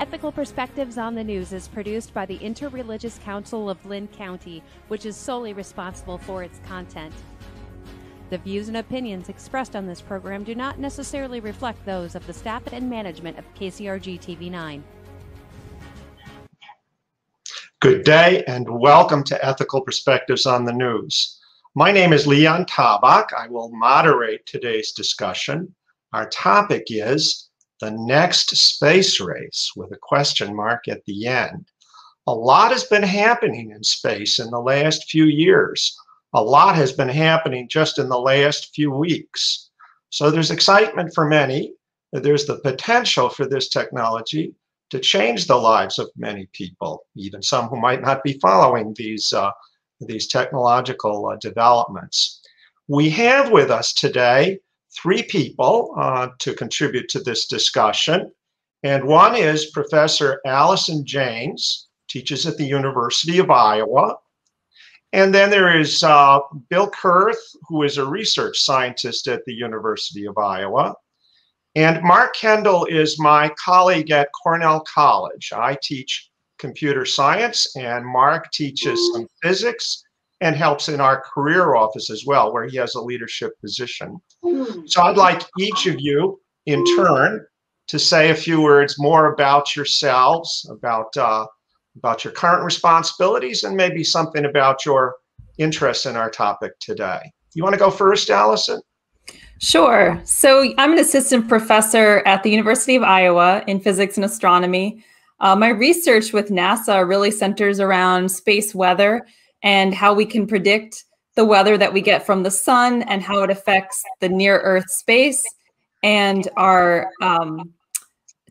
Ethical Perspectives on the News is produced by the Interreligious Council of Linn County, which is solely responsible for its content. The views and opinions expressed on this program do not necessarily reflect those of the staff and management of KCRG TV9. Good day and welcome to Ethical Perspectives on the News. My name is Linn Tabak. I will moderate today's discussion. Our topic is the next space race with a question mark at the end. A lot has been happening in space in the last few years. A lot has been happening just in the last few weeks. So there's excitement for many. There's the potential for this technology to change the lives of many people, even some who might not be following these technological developments. We have with us today three people to contribute to this discussion. And one is Professor Allison Jaynes, teaches at the University of Iowa. And then there is Bill Kurth, who is a research scientist at the University of Iowa. And Mark Kendall is my colleague at Cornell College. I teach computer science, and Mark teaches some physics and helps in our career office as well, where he has a leadership position. So I'd like each of you in turn to say a few words more about yourselves, about your current responsibilities, and maybe something about your interest in our topic today. You want to go first, Allison? Sure. So I'm an assistant professor at the University of Iowa in physics and astronomy. My research with NASA really centers around space weather and how we can predict the weather that we get from the sun and how it affects the near-Earth space and our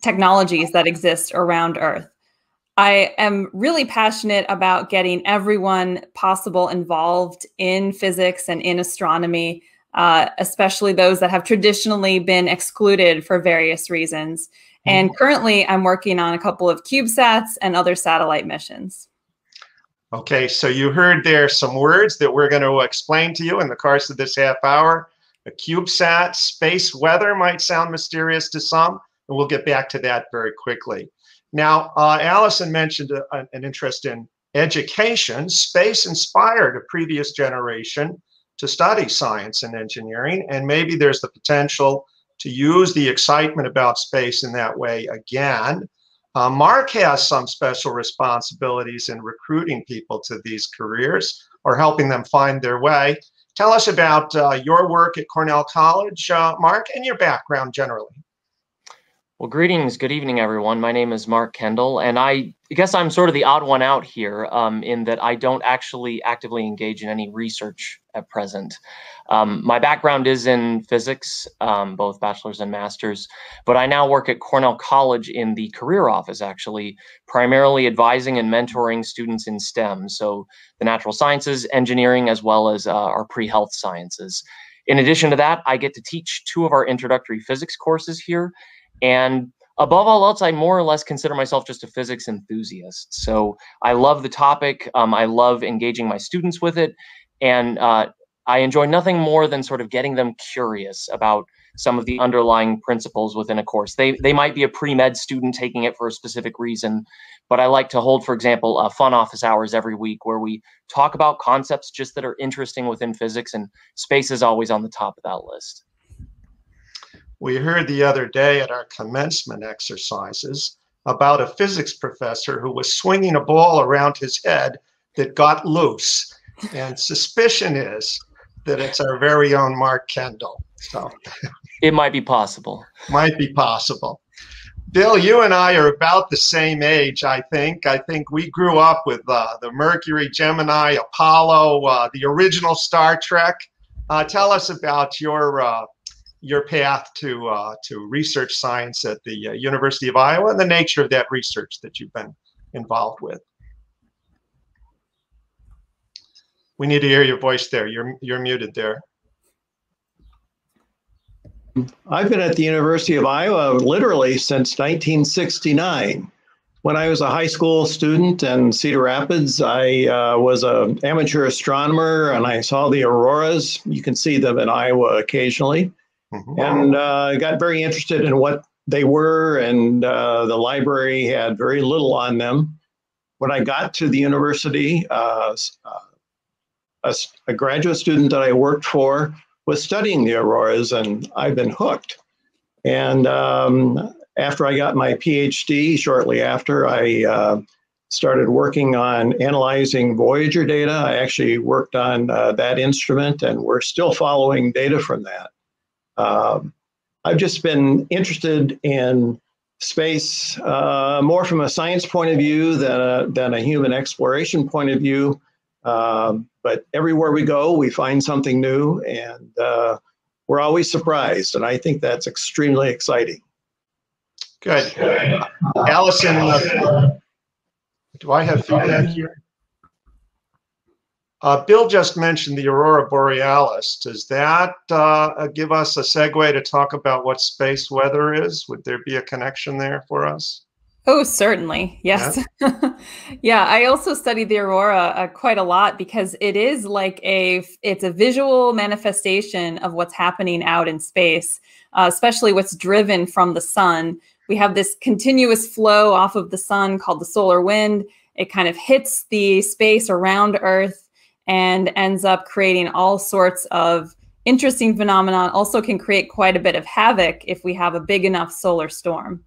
technologies that exist around Earth. I am really passionate about getting everyone possible involved in physics and in astronomy, especially those that have traditionally been excluded for various reasons. And currently, I'm working on a couple of CubeSats and other satellite missions. Okay, so you heard there some words that we're going to explain to you in the course of this half hour. A CubeSat, space weather might sound mysterious to some, and we'll get back to that very quickly. Now, Allison mentioned an interest in education. Space inspired a previous generation to study science and engineering, and maybe there's the potential to use the excitement about space in that way again. Mark has some special responsibilities in recruiting people to these careers or helping them find their way. Tell us about your work at Cornell College, Mark, and your background generally. Well, greetings. Good evening, everyone. My name is Mark Kendall, and I guess I'm sort of the odd one out here in that I don't actually actively engage in any research at present. My background is in physics, both bachelor's and master's, but I now work at Cornell College in the career office, actually, primarily advising and mentoring students in STEM, so the natural sciences, engineering, as well as our pre-health sciences. In addition to that, I get to teach two of our introductory physics courses here. And above all else, I more or less consider myself just a physics enthusiast. So I love the topic. I love engaging my students with it. And I enjoy nothing more than sort of getting them curious about some of the underlying principles within a course. They might be a pre-med student taking it for a specific reason, but I like to hold, for example, fun office hours every week where we talk about concepts just that are interesting within physics, and space is always on the top of that list. We heard the other day at our commencement exercises about a physics professor who was swinging a ball around his head that got loose. And suspicion is that it's our very own Mark Kendall. So it might be possible. Might be possible. Bill, you and I are about the same age, I think. I think we grew up with the Mercury, Gemini, Apollo, the original Star Trek. Tell us about your path to research science at the University of Iowa and the nature of that research that you've been involved with. We need to hear your voice there. You're muted there. I've been at the University of Iowa literally since 1969. When I was a high school student in Cedar Rapids, I was an amateur astronomer and I saw the auroras. You can see them in Iowa occasionally. And got very interested in what they were, and the library had very little on them. When I got to the university, a graduate student that I worked for was studying the auroras, and I've been hooked. And after I got my PhD, shortly after, I started working on analyzing Voyager data. I actually worked on that instrument, and we're still following data from that. I've just been interested in space more from a science point of view than a human exploration point of view. But everywhere we go, we find something new, and we're always surprised. And I think that's extremely exciting. Good. Allison, do I have feedback here? Bill just mentioned the Aurora Borealis. Does that give us a segue to talk about what space weather is? Would there be a connection there for us? Oh, certainly. Yes. Yeah, yeah, I also studied the aurora quite a lot because it is like it's a visual manifestation of what's happening out in space, especially what's driven from the sun. We have this continuous flow off of the sun called the solar wind. It kind of hits the space around Earth and ends up creating all sorts of interesting phenomena. Also can create quite a bit of havoc if we have a big enough solar storm.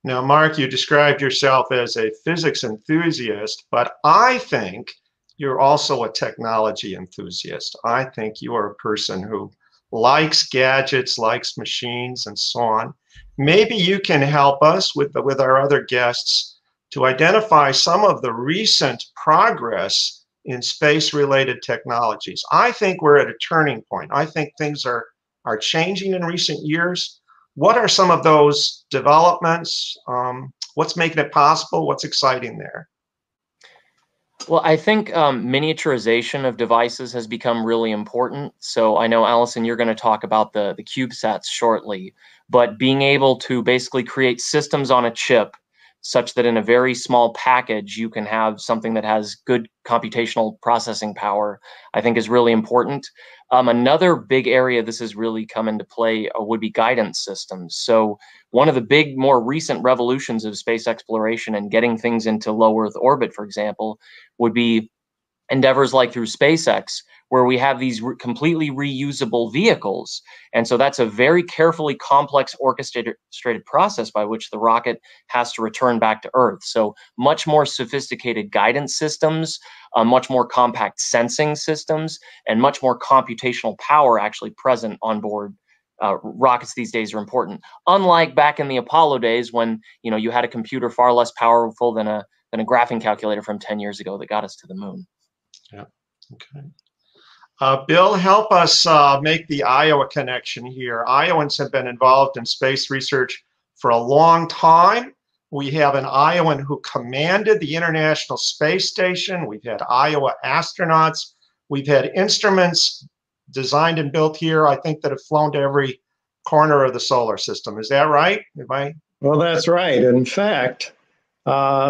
Now, Mark, you described yourself as a physics enthusiast, but I think you're also a technology enthusiast. I think you are a person who likes gadgets, likes machines, and so on. Maybe you can help us with our other guests to identify some of the recent progress in space-related technologies. I think we're at a turning point. I think things are changing in recent years. What are some of those developments? What's making it possible? What's exciting there? Well, I think miniaturization of devices has become really important. So I know, Allison, you're going to talk about the CubeSats shortly, but being able to basically create systems on a chip such that in a very small package, you can have something that has good computational processing power, I think is really important. Another big area this has really come into play would be guidance systems. So one of the big, more recent revolutions of space exploration and getting things into low Earth orbit, for example, would be endeavors like through SpaceX, where we have these completely reusable vehicles. And so that's a very carefully complex orchestrated process by which the rocket has to return back to Earth. So much more sophisticated guidance systems, much more compact sensing systems, and much more computational power actually present on board. Rockets these days are important. Unlike back in the Apollo days when you had a computer far less powerful than a graphing calculator from 10 years ago that got us to the moon. Yeah. Okay. Bill, help us make the Iowa connection here. Iowans have been involved in space research for a long time. We have an Iowan who commanded the International Space Station. We've had Iowa astronauts. We've had instruments designed and built here, I think, that have flown to every corner of the solar system. Is that right? Well, that's right. In fact,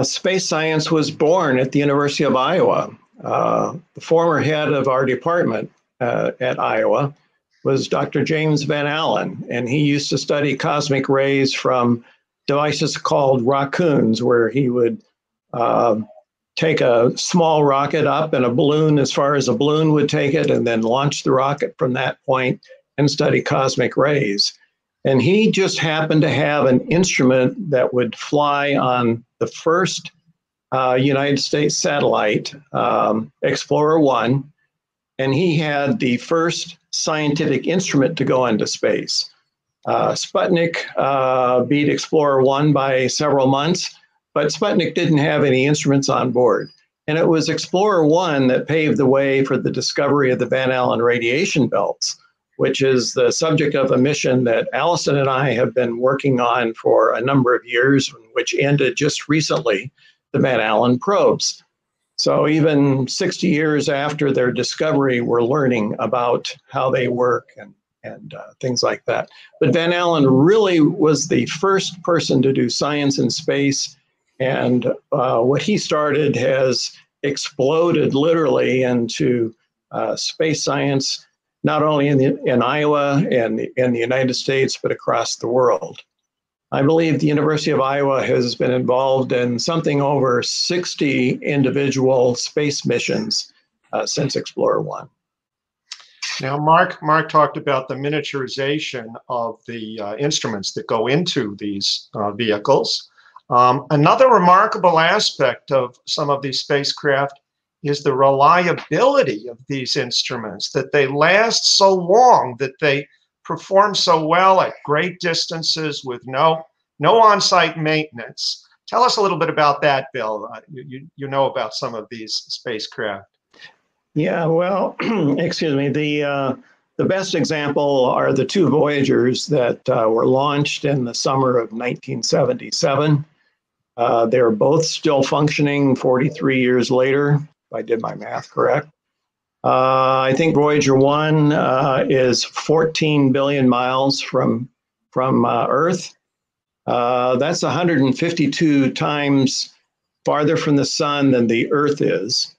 space science was born at the University of Iowa. The former head of our department at Iowa was Dr. James Van Allen, and he used to study cosmic rays from devices called raccoons, where he would take a small rocket up and a balloon as far as a balloon would take it, and then launch the rocket from that point and study cosmic rays. And he just happened to have an instrument that would fly on the first United States satellite, Explorer 1, and he had the first scientific instrument to go into space. Sputnik beat Explorer 1 by several months, but Sputnik didn't have any instruments on board. And it was Explorer 1 that paved the way for the discovery of the Van Allen radiation belts, which is the subject of a mission that Allison and I have been working on for a number of years, which ended just recently, the Van Allen probes. So even 60 years after their discovery, we're learning about how they work and things like that. But Van Allen really was the first person to do science in space. And what he started has exploded literally into space science not only in Iowa and in the United States, but across the world. I believe the University of Iowa has been involved in something over 60 individual space missions since Explorer 1. Now, Mark talked about the miniaturization of the instruments that go into these vehicles. Another remarkable aspect of some of these spacecraft is the reliability of these instruments, that they last so long, that they perform so well at great distances with no on-site maintenance. Tell us a little bit about that, Bill. You know about some of these spacecraft. Yeah, well, excuse me. The best example are the two Voyagers that were launched in the summer of 1977. They're both still functioning 43 years later, if I did my math correct. I think Voyager 1 is 14 billion miles from Earth. That's 152 times farther from the sun than the Earth is.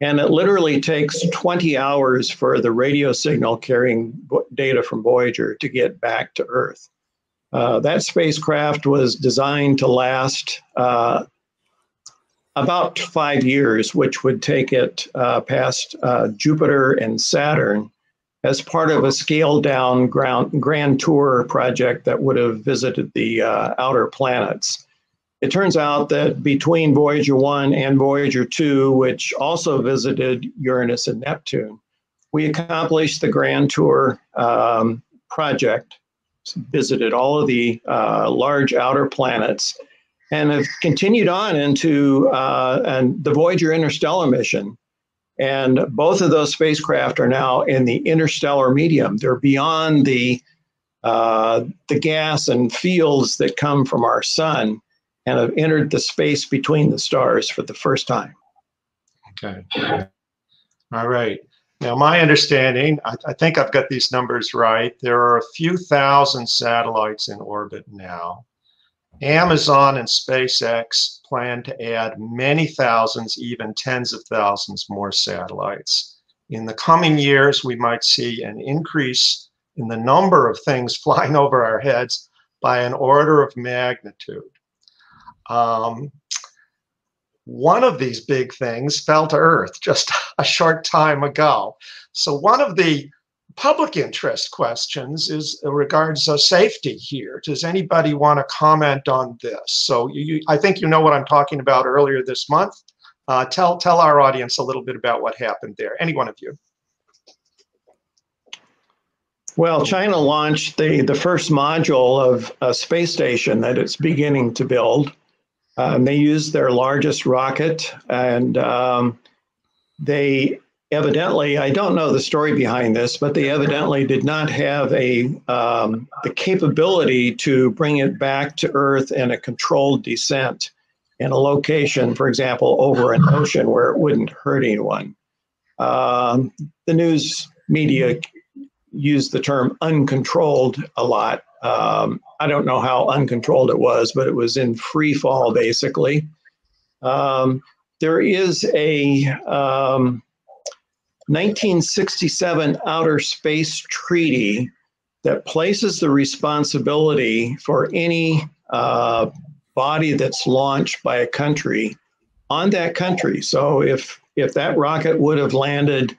And it literally takes 20 hours for the radio signal carrying data from Voyager to get back to Earth. That spacecraft was designed to last about 5 years, which would take it past Jupiter and Saturn as part of a scaled down grand tour project that would have visited the outer planets. It turns out that between Voyager 1 and Voyager 2, which also visited Uranus and Neptune, we accomplished the grand tour project, visited all of the large outer planets, and have continued on into and the Voyager interstellar mission. And both of those spacecraft are now in the interstellar medium. They're beyond the gas and fields that come from our sun, and have entered the space between the stars for the first time. Okay. All right. Now, my understanding, I think I've got these numbers right. There are a few thousand satellites in orbit now. Amazon and SpaceX plan to add many thousands, even tens of thousands more satellites. In the coming years, we might see an increase in the number of things flying over our heads by an order of magnitude. One of these big things fell to Earth just a short time ago. So one of the public interest questions is regards safety here. Does anybody want to comment on this? So I think you know what I'm talking about earlier this month. Tell our audience a little bit about what happened there. Any one of you. Well, China launched the first module of a space station that it's beginning to build. They used their largest rocket, and they evidently, I don't know the story behind this, but they evidently did not have the capability to bring it back to Earth in a controlled descent in a location, for example, over an ocean where it wouldn't hurt anyone. The news media used the term uncontrolled a lot. I don't know how uncontrolled it was, but it was in free fall, basically. There is a 1967 Outer Space Treaty that places the responsibility for any body that's launched by a country on that country. So if that rocket would have landed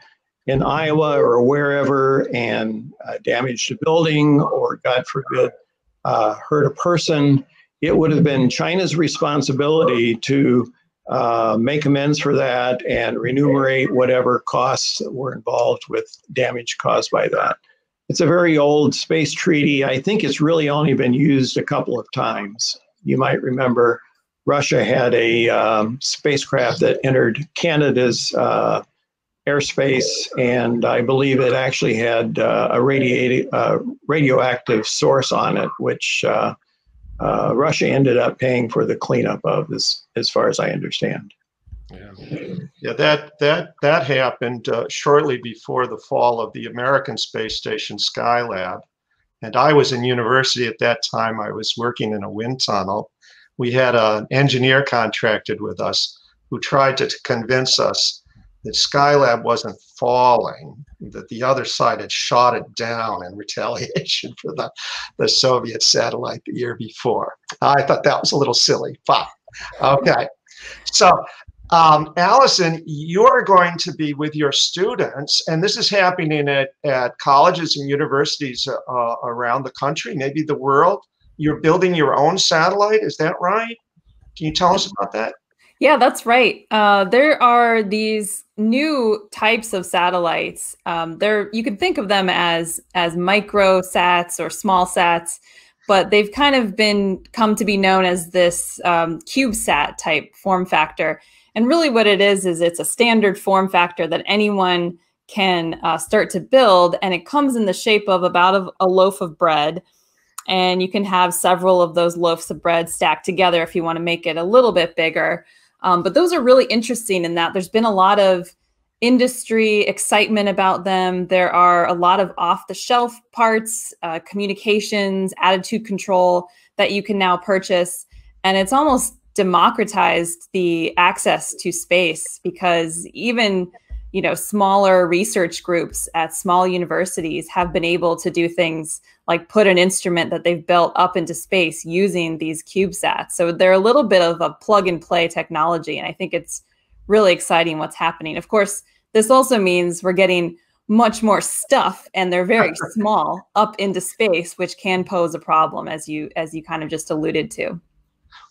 in Iowa or wherever and damaged a building or, God forbid, hurt a person, it would have been China's responsibility to make amends for that and remunerate whatever costs that were involved with damage caused by that. It's a very old space treaty. I think it's really only been used a couple of times. You might remember Russia had a spacecraft that entered Canada's airspace, and I believe it actually had a radioactive source on it, which Russia ended up paying for the cleanup of, as far as I understand. Yeah, that happened shortly before the fall of the American space station Skylab, and I was in university at that time. I was working in a wind tunnel. We had an engineer contracted with us who tried to convince us that Skylab wasn't falling, that the other side had shot it down in retaliation for the Soviet satellite the year before. I thought that was a little silly, but okay. So, Allison, you're going to be with your students, and this is happening at colleges and universities around the country, maybe the world. You're building your own satellite, is that right? Can you tell us about that? Yeah, that's right. There are these new types of satellites. You can think of them as microsats or small sats, but they've kind of come to be known as this CubeSat type form factor. And really what it is it's a standard form factor that anyone can start to build. And it comes in the shape of about a loaf of bread. And you can have several of those loaves of bread stacked together if you want to make it a little bit bigger. But those are really interesting in that there's been a lot of industry excitement about them. There are a lot of off-the-shelf parts, communications, attitude control that you can now purchase. And it's almost democratized the access to space, because even smaller research groups at small universities have been able to do things like put an instrument that they've built up into space using these CubeSats. So they're a little bit of a plug and play technology. And I think it's really exciting what's happening. Of course, this also means we're getting much more stuff, and they're very small up into space, which can pose a problem, as you kind of just alluded to.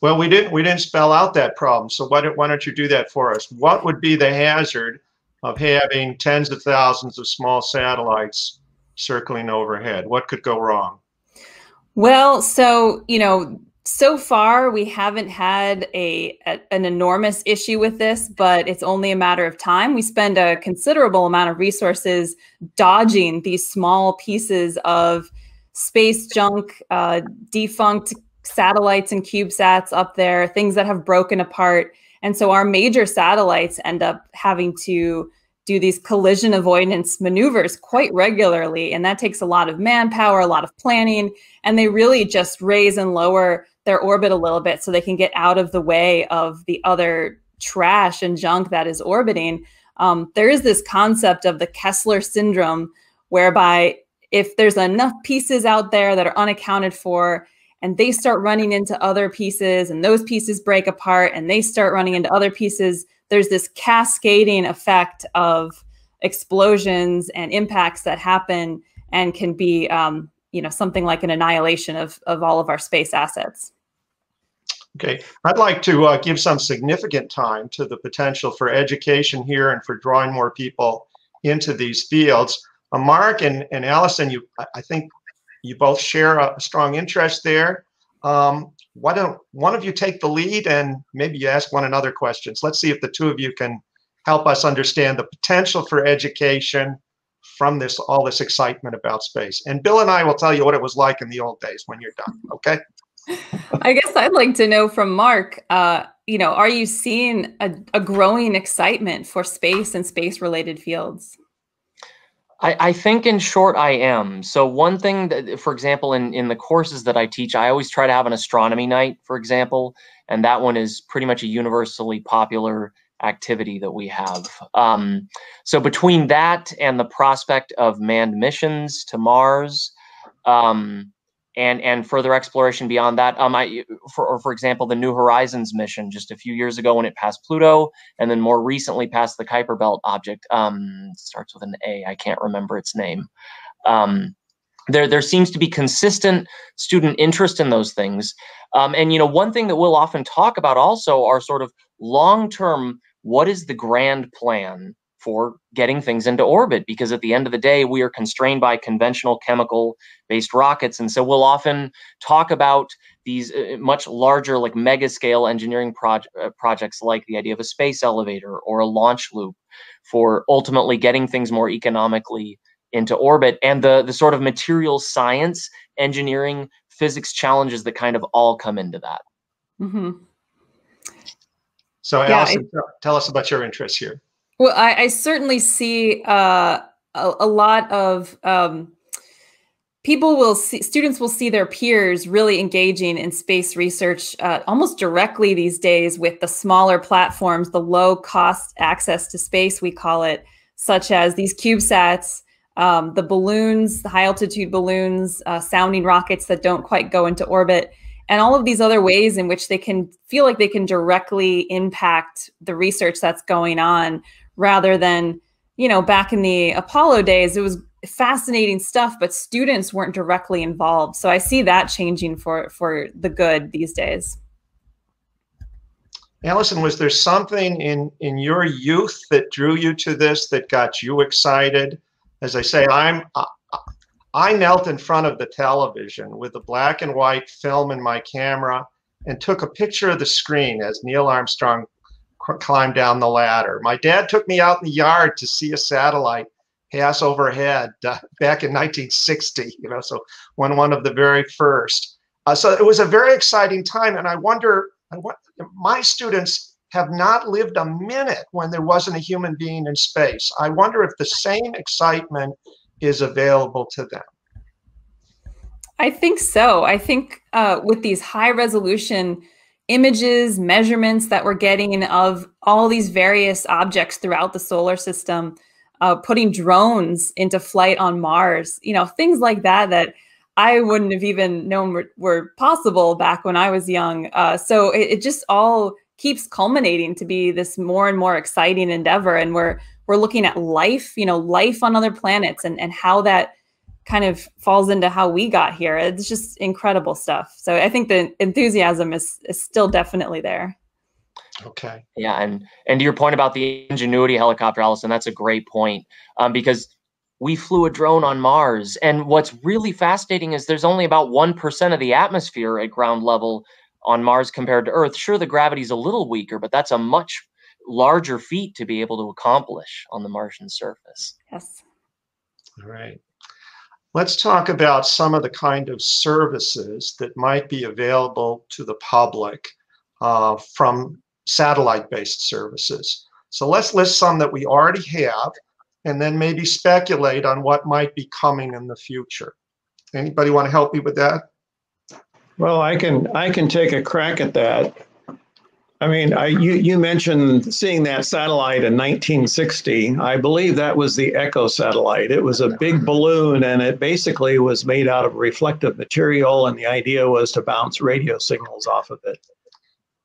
Well, we didn't spell out that problem. So why don't you do that for us? What would be the hazard of having tens of thousands of small satellites circling overhead? What could go wrong? Well, so, so far we haven't had an enormous issue with this, but it's only a matter of time. We spend a considerable amount of resources dodging these small pieces of space junk, defunct satellites and CubeSats up there, things that have broken apart. And so our major satellites end up having to do these collision avoidance maneuvers quite regularly. And that takes a lot of manpower, a lot of planning, and they really just raise and lower their orbit a little bit so they can get out of the way of the other trash and junk that is orbiting. There is this concept of the Kessler Syndrome, whereby if there's enough pieces out there that are unaccounted for, and they start running into other pieces, and those pieces break apart, and they start running into other pieces, there's this cascading effect of explosions and impacts that happen and can be, something like an annihilation of all of our space assets. Okay, I'd like to give some significant time to the potential for education here and for drawing more people into these fields. Mark and Allison, I think you both share a strong interest there. Why don't one of you take the lead and maybe you ask one another questions? Let's see if the two of you can help us understand the potential for education from all this excitement about space. And Bill and I will tell you what it was like in the old days when you're done, okay? I guess I'd like to know from Mark, are you seeing a growing excitement for space and space-related fields? I think in short, I am. So one thing that, for example, in the courses that I teach, I always try to have an astronomy night, for example, and that one is pretty much a universally popular activity that we have. So between that and the prospect of manned missions to Mars, and further exploration beyond that, for example, the New Horizons mission just a few years ago when it passed Pluto, and then more recently passed the Kuiper Belt object. Starts with an A. I can't remember its name. There seems to be consistent student interest in those things. And one thing that we'll often talk about also are sort of long-term, what is the grand plan for getting things into orbit? Because at the end of the day, we are constrained by conventional chemical-based rockets. And so we'll often talk about these much larger, like mega-scale engineering projects, like the idea of a space elevator or a launch loop for ultimately getting things more economically into orbit, and the sort of material science, engineering, physics challenges that kind of all come into that. Mm-hmm. So Allison, tell us about your interests here. Well, I certainly see a lot of students will see their peers really engaging in space research almost directly these days with the smaller platforms, the low cost access to space, we call it, such as these CubeSats, the balloons, the high altitude balloons, sounding rockets that don't quite go into orbit, and all of these other ways in which they can feel like they can directly impact the research that's going on, rather than, back in the Apollo days, it was fascinating stuff, but students weren't directly involved. So I see that changing for the good these days. Allison, was there something in your youth that drew you to this, that got you excited? As I say, I knelt in front of the television with a black and white film in my camera and took a picture of the screen as Neil Armstrong climbed down the ladder. My dad took me out in the yard to see a satellite pass overhead back in 1960, so one of the very first. So it was a very exciting time, and I wonder, my students have not lived a minute when there wasn't a human being in space. I wonder if the same excitement is available to them. I think so. I think with these high resolution images, measurements that we're getting of all these various objects throughout the solar system, putting drones into flight on Mars, things like that I wouldn't have even known were possible back when I was young. So it just all keeps culminating to be this more and more exciting endeavor. And we're looking at life, life on other planets, and how that kind of falls into how we got here. It's just incredible stuff. So I think the enthusiasm is still definitely there. Okay. Yeah, and to your point about the Ingenuity helicopter, Allison, that's a great point, because we flew a drone on Mars, and what's really fascinating is there's only about 1% of the atmosphere at ground level on Mars compared to Earth. Sure, the gravity's a little weaker, but that's a much larger feat to be able to accomplish on the Martian surface. Yes. All right. Let's talk about some of the kind of services that might be available to the public from satellite-based services. So let's list some that we already have, and then maybe speculate on what might be coming in the future. Anybody want to help me with that? Well, I can take a crack at that. I mean, you mentioned seeing that satellite in 1960. I believe that was the Echo satellite. It was a big balloon, and it basically was made out of reflective material, and the idea was to bounce radio signals off of it.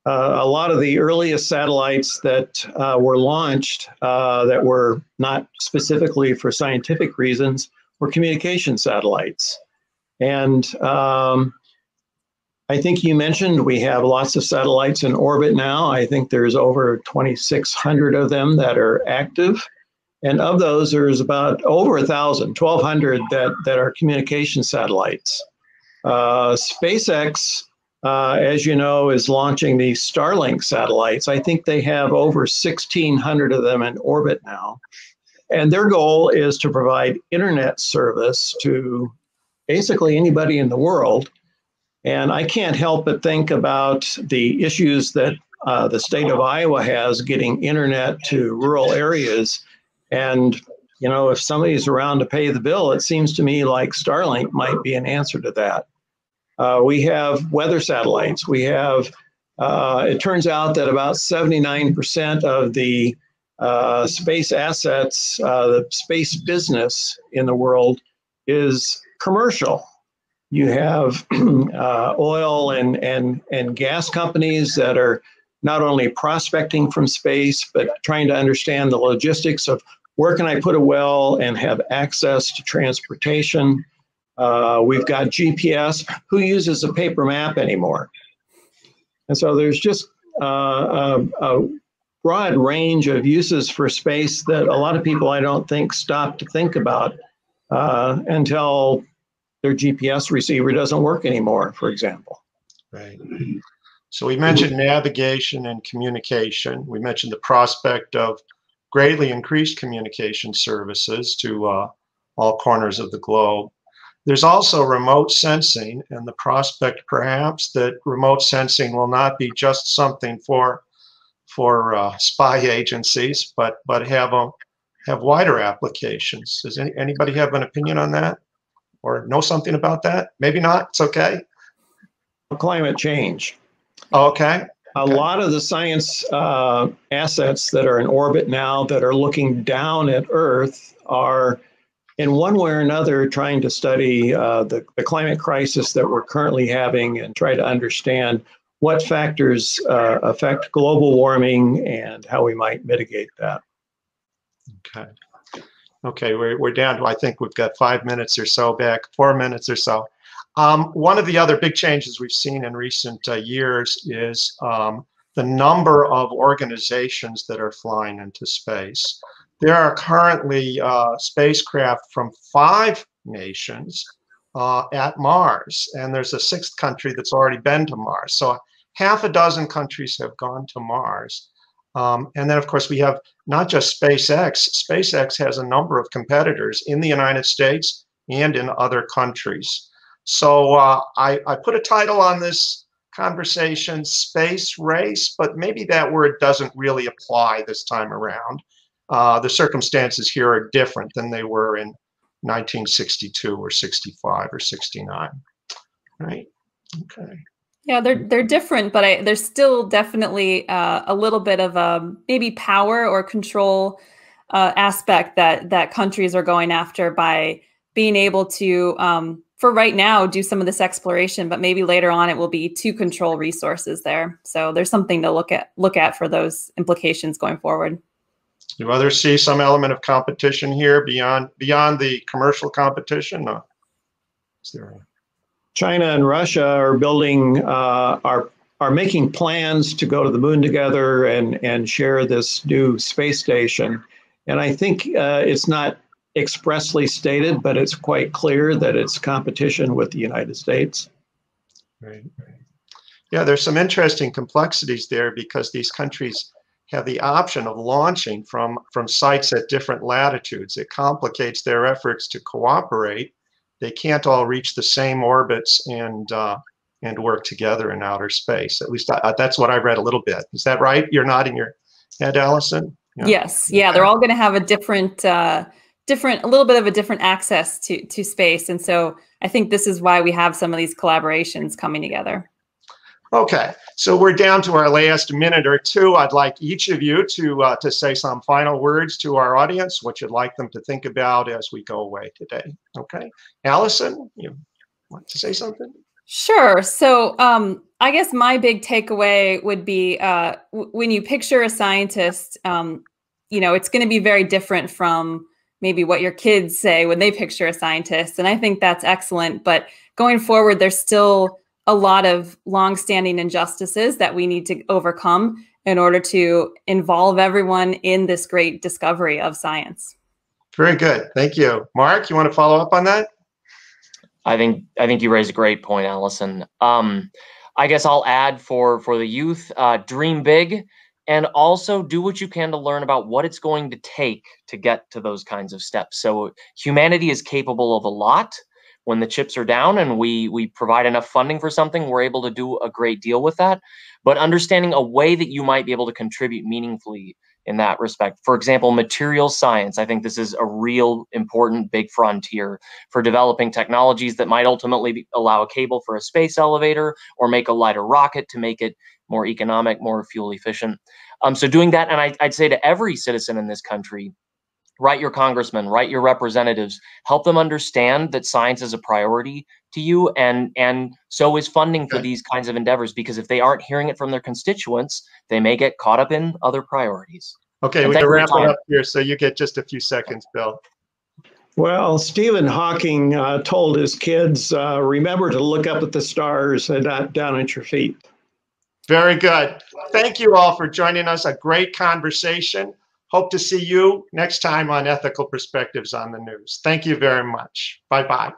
A lot of the earliest satellites that were launched that were not specifically for scientific reasons were communication satellites. And I think you mentioned we have lots of satellites in orbit now. I think there's over 2,600 of them that are active. And of those, there's about over 1,000, 1,200 that are communication satellites. SpaceX, as you know, is launching these Starlink satellites. I think they have over 1,600 of them in orbit now. And their goal is to provide internet service to basically anybody in the world. And I can't help but think about the issues that the state of Iowa has getting internet to rural areas. And, if somebody's around to pay the bill, it seems to me like Starlink might be an answer to that. We have weather satellites. We have, it turns out that about 79% of the space assets, the space business in the world is commercial. You have oil and gas companies that are not only prospecting from space, but trying to understand the logistics of where can I put a well and have access to transportation. We've got GPS. Who uses a paper map anymore? And so there's just a broad range of uses for space that a lot of people, I don't think, stop to think about until their GPS receiver doesn't work anymore, for example. Right. So we mentioned navigation and communication. We mentioned the prospect of greatly increased communication services to all corners of the globe. There's also remote sensing, and the prospect perhaps that remote sensing will not be just something for spy agencies, but have wider applications. Does anybody have an opinion on that? or know something about that? Maybe not. It's okay. Climate change. Okay. A lot of the science assets that are in orbit now that are looking down at Earth are in one way or another trying to study the climate crisis that we're currently having and try to understand what factors affect global warming and how we might mitigate that. Okay. Okay, we're down to, I think we've got 5 minutes or so back, 4 minutes or so. One of the other big changes we've seen in recent years is the number of organizations that are flying into space. There are currently spacecraft from 5 nations at Mars, and there's a 6th country that's already been to Mars. So half a dozen countries have gone to Mars. And then, of course, we have not just SpaceX. SpaceX has a number of competitors in the United States and in other countries. So I put a title on this conversation, Space Race, but maybe that word doesn't really apply this time around. The circumstances here are different than they were in 1962 or 65 or 69, right? Okay. Yeah, they're different, but there's still definitely a little bit of a maybe power or control aspect that countries are going after by being able to, for right now, do some of this exploration, but maybe later on it will be to control resources there. So there's something to look at for those implications going forward. Do others see some element of competition here beyond the commercial competition? No. Is there China and Russia are building, are making plans to go to the moon together and share this new space station. And I think it's not expressly stated, but it's quite clear that it's competition with the United States. Right. Yeah, there's some interesting complexities there because these countries have the option of launching from sites at different latitudes. It complicates their efforts to cooperate. They can't all reach the same orbits and work together in outer space. At least that's what I read a little bit. Is that right? You're nodding your head, Allison? Yeah. Yes. Yeah, they're all going to have a different, a little bit of a different access to space. And so I think this is why we have some of these collaborations coming together. Okay, so we're down to our last minute or two. I'd like each of you to say some final words to our audience, what you'd like them to think about as we go away today. Okay, Allison, you want to say something? Sure. So I guess my big takeaway would be when you picture a scientist, you know, it's going to be very different from maybe what your kids say when they picture a scientist. And I think that's excellent. But going forward, there's still a lot of longstanding injustices that we need to overcome in order to involve everyone in this great discovery of science. Very good. Thank you. Mark, you want to follow up on that? I think you raised a great point, Allison. I guess I'll add for the youth, dream big, and also do what you can to learn about what it's going to take to get to those kinds of steps. So humanity is capable of a lot. When the chips are down and we provide enough funding for something, we're able to do a great deal with that. But understanding a way that you might be able to contribute meaningfully in that respect. For example, materials science. I think this is a real important big frontier for developing technologies that might ultimately allow a cable for a space elevator or make a lighter rocket to make it more economic, more fuel efficient. So doing that, and I'd say to every citizen in this country, write your congressmen, write your representatives, help them understand that science is a priority to you, and so is funding for these kinds of endeavors, because if they aren't hearing it from their constituents, they may get caught up in other priorities. Okay, we can wrap it up here, so you get just a few seconds, Bill. Well, Stephen Hawking told his kids, remember to look up at the stars and not down at your feet. Very good. Thank you all for joining us. A great conversation. Hope to see you next time on Ethical Perspectives on the News. Thank you very much. Bye-bye.